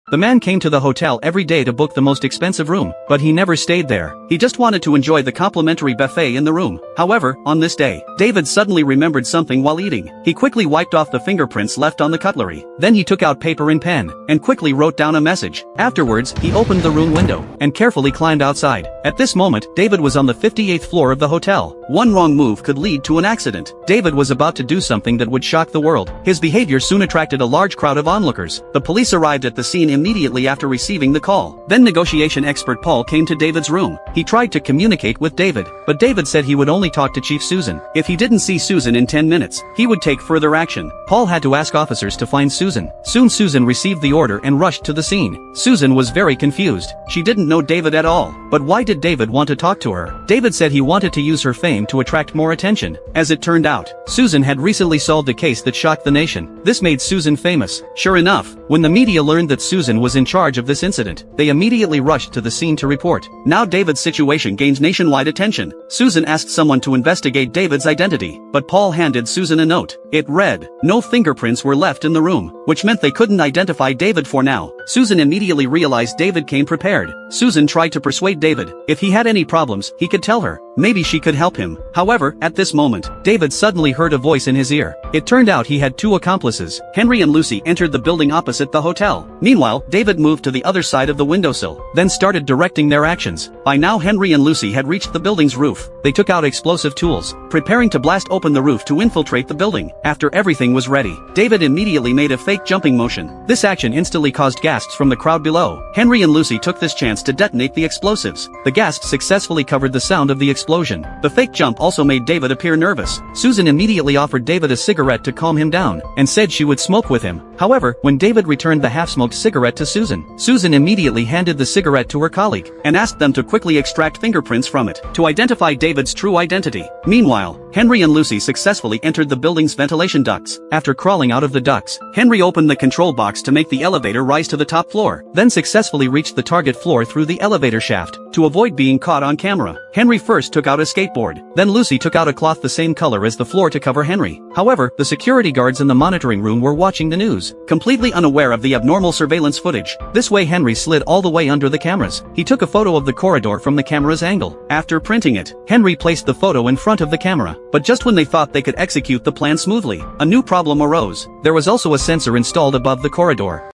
The man came to the hotel every day to book the most expensive room, but he never stayed there. He just wanted to enjoy the complimentary buffet in the room. However, on this day, David suddenly remembered something while eating. He quickly wiped off the fingerprints left on the cutlery. Then he took out paper and pen, and quickly wrote down a message. Afterwards, he opened the room window, and carefully climbed outside. At this moment, David was on the 58th floor of the hotel. One wrong move could lead to an accident. David was about to do something that would shock the world. His behavior soon attracted a large crowd of onlookers. The police arrived at the scene immediately after receiving the call. Then negotiation expert Paul came to David's room. He tried to communicate with David, but David said he would only talk to Chief Susan. If he didn't see Susan in 10 minutes, he would take further action. Paul had to ask officers to find Susan. Soon Susan received the order and rushed to the scene. Susan was very confused. She didn't know David at all. But why did David want to talk to her? David said he wanted to use her fame to attract more attention. As it turned out, Susan had recently solved a case that shocked the nation. This made Susan famous. Sure enough, when the media learned that Susan was in charge of this incident, they immediately rushed to the scene to report. Now David's situation gained nationwide attention. Susan asked someone to investigate David's identity, but Paul handed Susan a note. It read, "No fingerprints were left in the room," which meant they couldn't identify David for now. Susan immediately realized David came prepared. Susan tried to persuade David. If he had any problems, he could tell her. Maybe she could help him. However, at this moment, David suddenly heard a voice in his ear. It turned out he had two accomplices. Henry and Lucy entered the building opposite the hotel. Meanwhile, David moved to the other side of the windowsill, then started directing their actions. By now Henry and Lucy had reached the building's roof. They took out explosive tools, preparing to blast open the roof to infiltrate the building. After everything was ready, David immediately made a fake jumping motion. This action instantly caused gasps from the crowd below. Henry and Lucy took this chance to detonate the explosives. The gasps successfully covered the sound of the explosion. The fake jump also made David appear nervous. Susan immediately offered David a cigarette to calm him down, and said she would smoke with him. However, when David returned the half-smoked cigarette to Susan, Susan immediately handed the cigarette to her colleague, and asked them to quickly extract fingerprints from it, to identify David's true identity. Meanwhile, Henry and Lucy successfully entered the building's ventilation ducts. After crawling out of the ducts, Henry opened the control box to make the elevator rise to the top floor, then successfully reached the target floor through the elevator shaft. To avoid being caught on camera, Henry first took out a skateboard. Then Lucy took out a cloth the same color as the floor to cover Henry. However, the security guards in the monitoring room were watching the news, completely unaware of the abnormal surveillance footage. This way Henry slid all the way under the cameras. He took a photo of the corridor from the camera's angle. After printing it, Henry placed the photo in front of the camera. But just when they thought they could execute the plan smoothly, a new problem arose. There was also a sensor installed above the corridor.